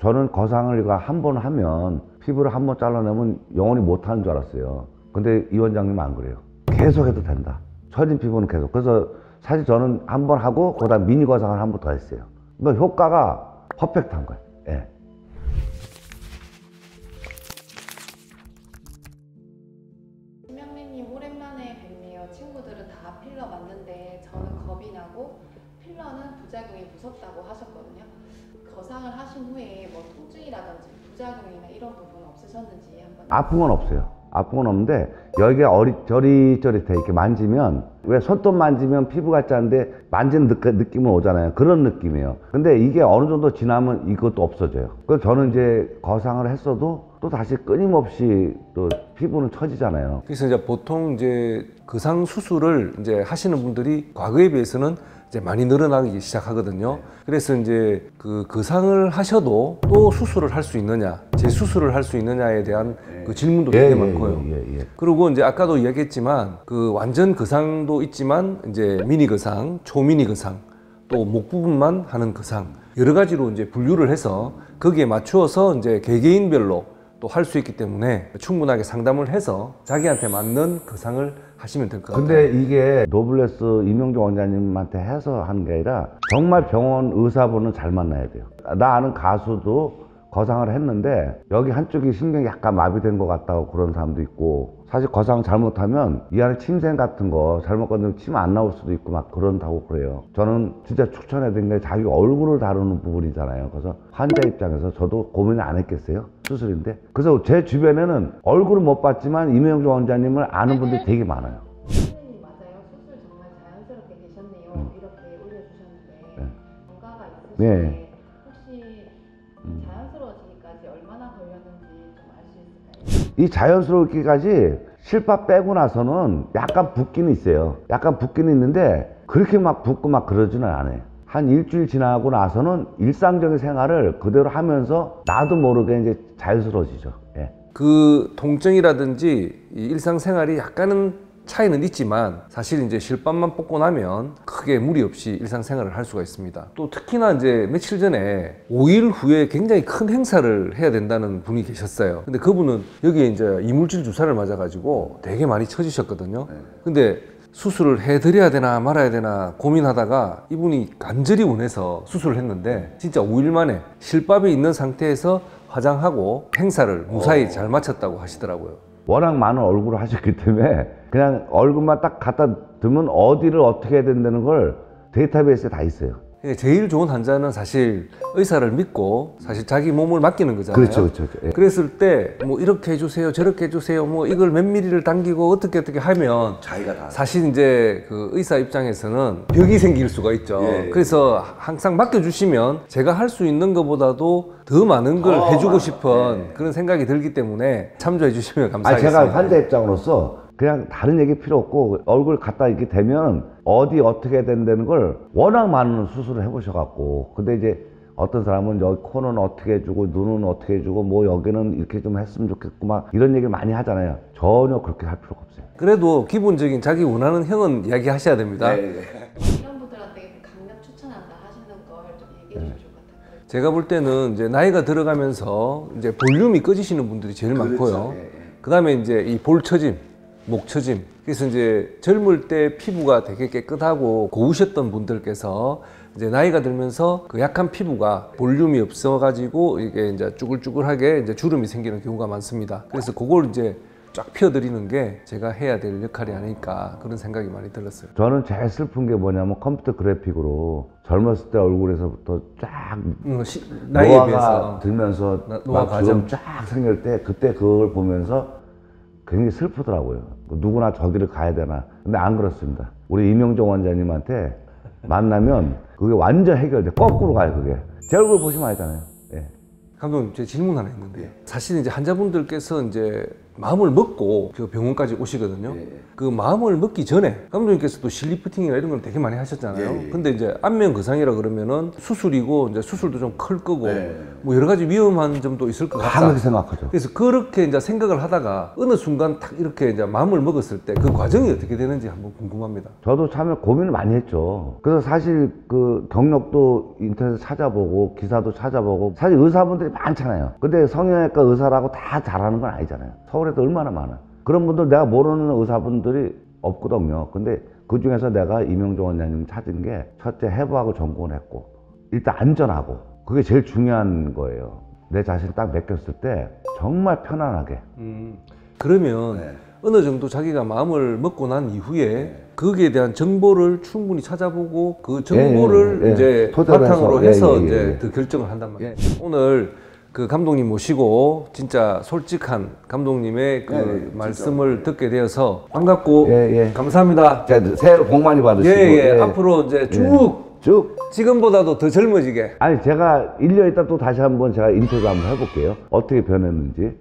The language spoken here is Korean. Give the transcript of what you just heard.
저는 거상을 이거 한 번 하면 피부를 한 번 잘라내면 영원히 못하는 줄 알았어요. 근데 이 원장님은 안 그래요. 계속 해도 된다. 처진 피부는 계속. 그래서 사실 저는 한 번 하고 그다음 미니 거상을 한 번 더 했어요. 그러니까 효과가 퍼펙트한 거예요. 예. 김영래님 오랜만에 뵙네요. 친구들은 다 필러 맞는데 저는 겁이 나고 필러는 부작용이 무섭다고 하셨거든요. 거상을 하신 후에 뭐 통증이라든지 부작용이나 이런 부분 없으셨는지 한번. 아픈 건 없어요. 아픈 건 없는데 여기가 저릿저릿해. 이렇게 만지면 왜 손톱 만지면 피부 같지 않은데 만지는 느낌은 오잖아요. 그런 느낌이에요. 근데 이게 어느 정도 지나면 이것도 없어져요. 그래서 저는 이제 거상을 했어도 또 다시 끊임없이 또 피부는 처지잖아요. 그래서 이제 보통 이제 거상 수술을 이제 하시는 분들이 과거에 비해서는 이제 많이 늘어나기 시작하거든요. 그래서 이제 그 거상을 하셔도 또 수술을 할 수 있느냐, 재수술을 할 수 있느냐에 대한 그 질문도 되게 많고요. 그리고 이제 아까도 이야기했지만 그 완전 거상도 있지만 이제 미니 거상, 초미니 거상, 또 목 부분만 하는 거상 여러 가지로 이제 분류를 해서 거기에 맞추어서 이제 개개인별로 또 할 수 있기 때문에 충분하게 상담을 해서 자기한테 맞는 거상을 하시면 될 것 같아요. 근데 이게 노블레스 임용종 원장님한테 해서 하는 게 아니라 정말 병원 의사분은 잘 만나야 돼요. 나 아는 가수도 거상을 했는데 여기 한쪽이 신경이 약간 마비된 것 같다고 그런 사람도 있고, 사실 거상 잘못하면 이 안에 침샘 같은 거 잘못 건드리면 침 안 나올 수도 있고 막 그런다고 그래요. 저는 진짜 추천해야 되는 게 자기 얼굴을 다루는 부분이잖아요. 그래서 환자 입장에서 저도 고민을 안 했겠어요. 수술인데. 그래서 제 주변에는 얼굴은 못 봤지만 임용종 원장님을 아는 분들이 되게 많아요. 선생님 맞아요. 수술 정말 자연스럽게 되셨네요. 이렇게 올려주셨는데 경과가 있으신데 네. 혹시 자연스러워지기까지 얼마나 걸렸는지 좀 알 수 있을까요? 이 자연스럽기까지 실밥 빼고 나서는 약간 붓기는 있어요. 약간 붓기는 있는데 그렇게 막 붓고 막 그러지는 않아요. 한 일주일 지나고 나서는 일상적인 생활을 그대로 하면서 나도 모르게 이제 자연스러워지죠. 예. 그 통증이라든지 이 일상생활이 약간은 차이는 있지만 사실 이제 실밥만 뽑고 나면 크게 무리 없이 일상생활을 할 수가 있습니다. 또 특히나 이제 며칠 전에 5일 후에 굉장히 큰 행사를 해야 된다는 분이 계셨어요. 근데 그분은 여기에 이제 이물질 주사를 맞아가지고 되게 많이 처지셨거든요. 근데 수술을 해드려야 되나 말아야 되나 고민하다가 이분이 간절히 원해서 수술을 했는데 진짜 5일 만에 실밥이 있는 상태에서 화장하고 행사를 무사히 잘 마쳤다고 하시더라고요. 워낙 많은 얼굴을 하셨기 때문에 그냥 얼굴만 딱 갖다 두면 어디를 어떻게 해야 된다는 걸 데이터베이스에 다 있어요. 제일 좋은 환자는 사실 의사를 믿고 사실 자기 몸을 맡기는 거잖아요. 그렇죠. 예. 그랬을 때 뭐 이렇게 해주세요, 저렇게 해주세요, 뭐 이걸 몇 미리를 당기고 어떻게 하면 자기가 다 사실 이제 그 의사 입장에서는 벽이 생길 수가 있죠. 그래서 항상 맡겨주시면 제가 할 수 있는 것보다도 더 많은 걸 해주고 싶은 그런 생각이 들기 때문에 참조해 주시면 감사하겠습니다. 제가 환자 입장으로서 그냥 다른 얘기 필요 없고 얼굴 갖다 이렇게 대면 어디 어떻게 해야 된다는 걸 워낙 많은 수술을 해보셔갖고, 근데 이제 어떤 사람은 여기 코는 어떻게 해주고 눈은 어떻게 해주고 뭐 여기는 이렇게 좀 했으면 좋겠고 막 이런 얘기를 많이 하잖아요. 전혀 그렇게 할 필요가 없어요. 그래도 기본적인 자기 원하는 형은 이야기 하셔야 됩니다. 이런 분들한테 강력 추천한다 하시는 걸 좀 얘기해 주실 것 같아요. 제가 볼 때는 이제 나이가 들어가면서 이제 볼륨이 꺼지시는 분들이 제일 많고요. 그 다음에 이제 이 볼 처짐, 목 처짐. 그래서 이제 젊을 때 피부가 되게 깨끗하고 고우셨던 분들께서 이제 나이가 들면서 그 약한 피부가 볼륨이 없어가지고 이게 이제 쭈글쭈글하게 이제 주름이 생기는 경우가 많습니다. 그래서 그걸 이제 쫙 펴드리는 게 제가 해야 될 역할이 아닐까 그런 생각이 많이 들었어요. 저는 제일 슬픈 게 뭐냐면 컴퓨터 그래픽으로 젊었을 때 얼굴에서부터 쫙 나이에 노화가 비해서 들면서 노화 막 주름 쫙 생길 때 그때 그걸 보면서 굉장히 슬프더라고요. 누구나 저기를 가야 되나. 근데 안 그렇습니다. 우리 임용종 원장님한테 만나면 그게 완전 해결돼. 거꾸로 가요, 그게. 제 얼굴 보시면 알잖아요. 예. 감독님, 제 질문 하나 있는데 사실 이제 환자분들께서 이제 마음을 먹고 그 병원까지 오시거든요. 그 마음을 먹기 전에 감독님께서도 실리프팅이나 이런 걸 되게 많이 하셨잖아요. 근데 이제 안면 거상이라 그러면은 수술이고 이제 수술도 좀 클 거고 뭐 여러 가지 위험한 점도 있을 것 같다. 그렇게 생각하죠. 그래서 그렇게 이제 생각을 하다가 어느 순간 딱 이렇게 이제 마음을 먹었을 때 그 과정이 어떻게 되는지 한번 궁금합니다. 저도 참 고민을 많이 했죠. 그래서 사실 그 경력도 인터넷에 찾아보고 기사도 찾아보고 사실 의사분들이 많잖아요. 근데 성형외과 의사라고 다 잘하는 건 아니잖아요. 서울에도 얼마나 많아. 그런 분들 내가 모르는 의사분들이 없거든요. 근데 그 중에서 내가 임영종 원장님 찾은 게 첫째 해부학을 전공을 했고 일단 안전하고 그게 제일 중요한 거예요. 내 자신 딱 맡겼을 때 정말 편안하게. 그러면 어느 정도 자기가 마음을 먹고 난 이후에 거기에 대한 정보를 충분히 찾아보고 그 정보를 이제 토대로 바탕으로 해서 예, 예, 이제 예. 더 결정을 한단 말이에요. 오늘 그 감독님 모시고 진짜 솔직한 감독님의 그 말씀을 듣게 되어서 반갑고 감사합니다. 자, 새해 복 많이 받으시고. 앞으로 이제 쭉 지금보다도 더 젊어지게. 아니 제가 1년 있다 또 다시 한번 제가 인터뷰 한번 해볼게요. 어떻게 변했는지.